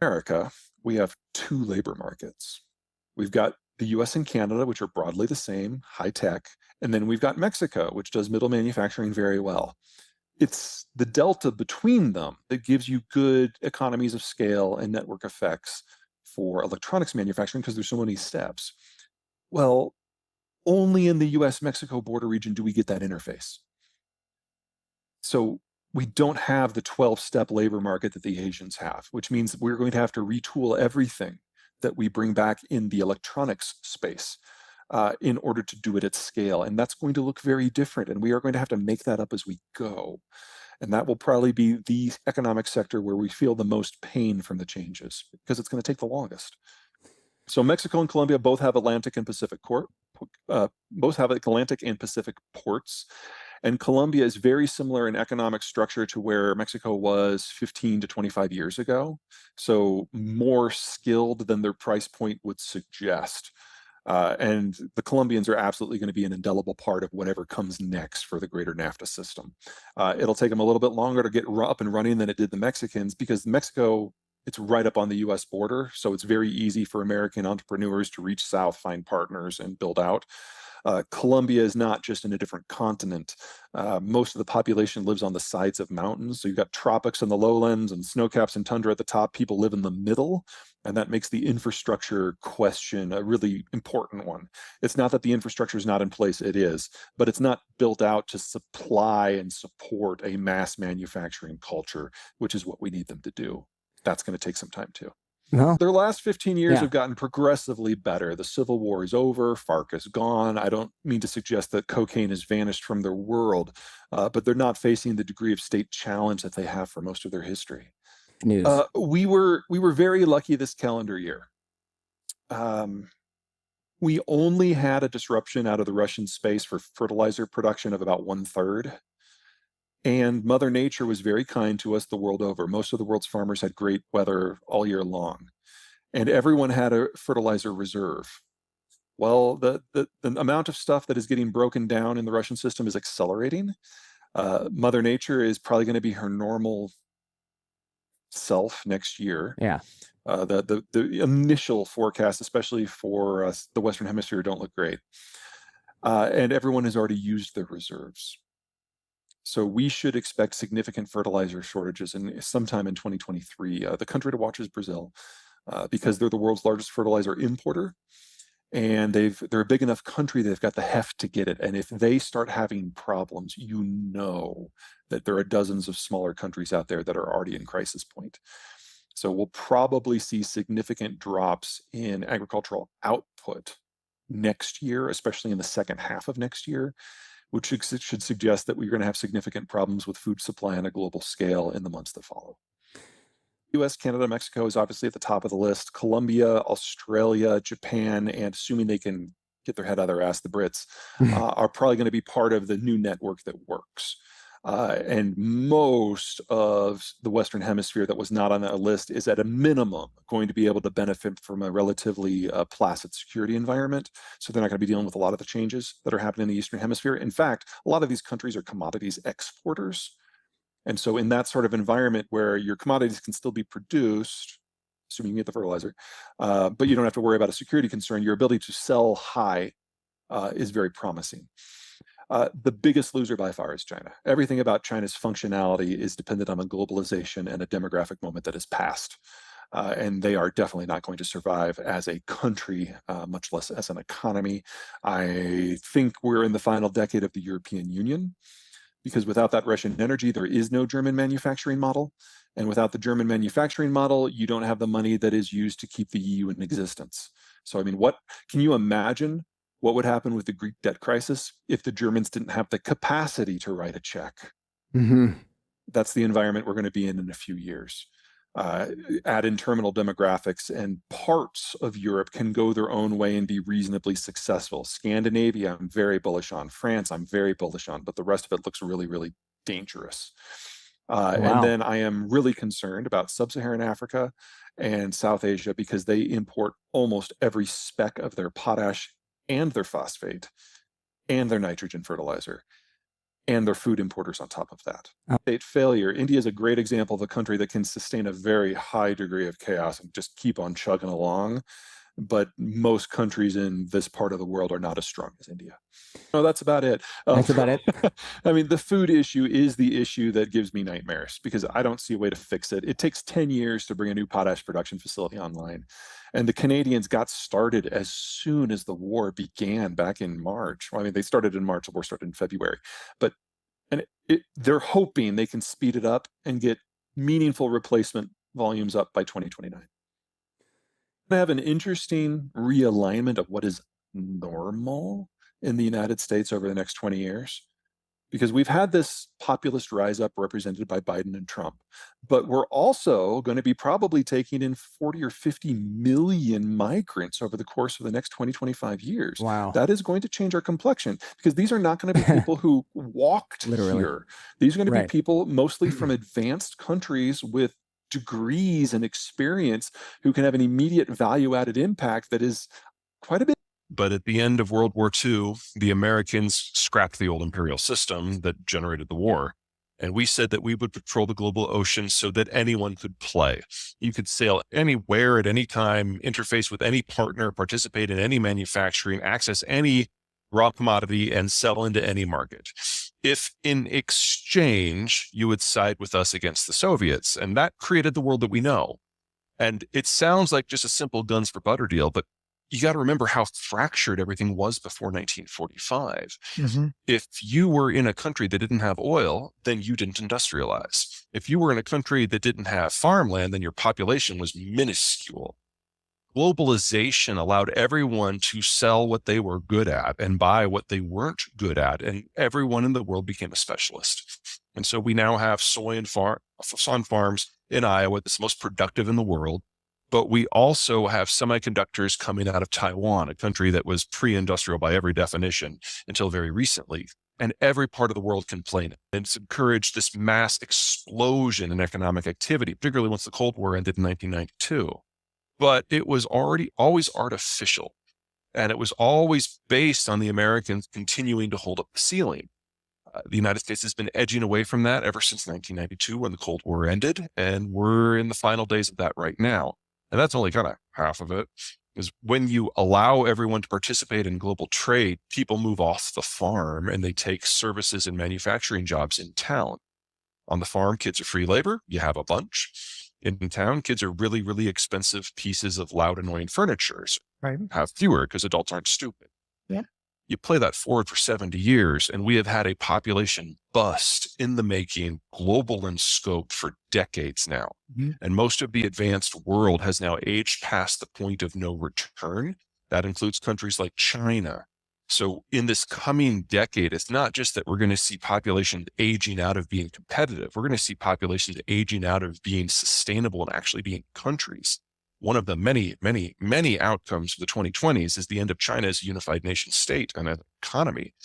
America, we have two labor markets. We've got the US and Canada, which are broadly the same, high tech, and then we've got Mexico, which does middle manufacturing very well. It's the delta between them that gives you good economies of scale and network effects for electronics manufacturing because there's so many steps. Well, only in the US Mexico border region do we get that interface. So we don't have the 12-step labor market that the Asians have, which means we're going to have to retool everything that we bring back in the electronics space in order to do it at scale. And that's going to look very different. And we are going to have to make that up as we go. And that will probably be the economic sector where we feel the most pain from the changes because it's going to take the longest. So Mexico and Colombia both have Atlantic and Pacific both have Atlantic and Pacific ports. And Colombia is very similar in economic structure to where Mexico was 15 to 25 years ago. So more skilled than their price point would suggest. And the Colombians are absolutely going to be an indelible part of whatever comes next for the greater NAFTA system. It'll take them a little bit longer to get up and running than it did the Mexicans because Mexico, it's right up on the US border. So it's very easy for American entrepreneurs to reach south, find partners, and build out. Colombia is not just in a different continent. Most of the population lives on the sides of mountains. So you've got tropics in the lowlands and snowcaps and tundra at the top. People live in the middle. And that makes the infrastructure question a really important one. It's not that the infrastructure is not in place, it is, but it's not built out to supply and support a mass manufacturing culture, which is what we need them to do. That's going to take some time too. Well, Their last 15 years yeah. have gotten progressively better. The Civil War is over, FARC is gone. I don't mean to suggest that cocaine has vanished from their world, but they're not facing the degree of state challenge that they have for most of their history. News. We were very lucky this calendar year. Um, we only had a disruption out of the Russian space for fertilizer production of about 1/3. And Mother Nature was very kind to us the world over. Most of the world's farmers had great weather all year long, and everyone had a fertilizer reserve. Well, the amount of stuff that is getting broken down in the Russian system is accelerating. Mother Nature is probably going to be her normal self next year. Yeah. The initial forecast, especially for the Western Hemisphere, don't look great. And everyone has already used their reserves. So we should expect significant fertilizer shortages sometime in 2023. The country to watch is Brazil, because they're the world's largest fertilizer importer, and they're a big enough country they've got the heft to get it. And if they start having problems, you know that there are dozens of smaller countries out there that are already in crisis point. So we'll probably see significant drops in agricultural output next year, especially in the second half of next year, which should suggest that we're going to have significant problems with food supply on a global scale in the months that follow. US, Canada, Mexico is obviously at the top of the list. Colombia, Australia, Japan, and assuming they can get their head out of their ass, the Brits, are probably going to be part of the new network that works. And most of the Western Hemisphere that was not on that list is at a minimum going to be able to benefit from a relatively placid security environment. So they're not going to be dealing with a lot of the changes that are happening in the Eastern Hemisphere. In fact, a lot of these countries are commodities exporters. And so in that sort of environment where your commodities can still be produced, assuming you can get the fertilizer, but you don't have to worry about a security concern, your ability to sell high is very promising. The biggest loser by far is China. Everything about China's functionality is dependent on a globalization and a demographic moment that has passed. And they are definitely not going to survive as a country, much less as an economy. I think we're in the final decade of the European Union, because without that Russian energy, there is no German manufacturing model. And without the German manufacturing model, you don't have the money that is used to keep the EU in existence. So, I mean, what can you imagine what would happen with the Greek debt crisis if the Germans didn't have the capacity to write a check? Mm-hmm. That's the environment we're going to be in a few years. Add in terminal demographics, and parts of Europe can go their own way and be reasonably successful. Scandinavia, I'm very bullish on. France, I'm very bullish on, but the rest of it looks really, really dangerous. And Wow. then I am really concerned about sub-Saharan Africa and South Asia because they import almost every speck of their potash and their phosphate and their nitrogen fertilizer. and they're food importers on top of that. Oh, State failure. India is a great example of a country that can sustain a very high degree of chaos and just keep on chugging along. But most countries in this part of the world are not as strong as India. No, that's about it. that's about it. I mean, the food issue is the issue that gives me nightmares because I don't see a way to fix it. It takes 10 years to bring a new potash production facility online. And the Canadians got started as soon as the war began back in March. Well, I mean, they started in March, the war started in February. But they're hoping they can speed it up and get meaningful replacement volumes up by 2029. Have an interesting realignment of what is normal in the United States over the next 20 years because we've had this populist rise up represented by Biden and Trump, but we're also going to be probably taking in 40 or 50 million migrants over the course of the next 20, 25 years. Wow. That is going to change our complexion because these are not going to be people who walked Literally. here. These are going to be Right. people mostly from advanced countries with degrees and experience who can have an immediate value added impact that is quite a bit. But at the end of World War II, the Americans scrapped the old imperial system that generated the war. And we said that we would patrol the global ocean so that anyone could play. You could sail anywhere at any time, interface with any partner, participate in any manufacturing, access any raw commodity, and sell into any market. If in exchange, you would side with us against the Soviets, and that created the world that we know. And it sounds like just a simple guns for butter deal, but you got to remember how fractured everything was before 1945. If you were in a country that didn't have oil, then you didn't industrialize. If you were in a country that didn't have farmland, then your population was minuscule. Globalization allowed everyone to sell what they were good at and buy what they weren't good at, and everyone in the world became a specialist. And so we now have soy on farms in Iowa that's the most productive in the world. But we also have semiconductors coming out of Taiwan, a country that was pre-industrial by every definition until very recently. And every part of the world can play in it. And it's encouraged this mass explosion in economic activity, particularly once the Cold War ended in 1992. But it was always artificial. And it was always based on the Americans continuing to hold up the ceiling. The United States has been edging away from that ever since 1992 when the Cold War ended. And we're in the final days of that right now. And that's only kind of half of it, is when you allow everyone to participate in global trade, people move off the farm and they take services and manufacturing jobs in town. On the farm, kids are free labor. You have a bunch. In town, kids are really, really expensive pieces of loud, annoying furniture. So Right. have fewer because adults aren't stupid. Yeah. You play that forward for 70 years, and we have had a population bust in the making, global in scope for decades now. And most of the advanced world has now aged past the point of no return. That includes countries like China. So in this coming decade, it's not just that we're going to see populations aging out of being competitive. We're going to see populations aging out of being sustainable and actually being countries. One of the many, many, many outcomes of the 2020s is the end of China as a unified nation state and an economy.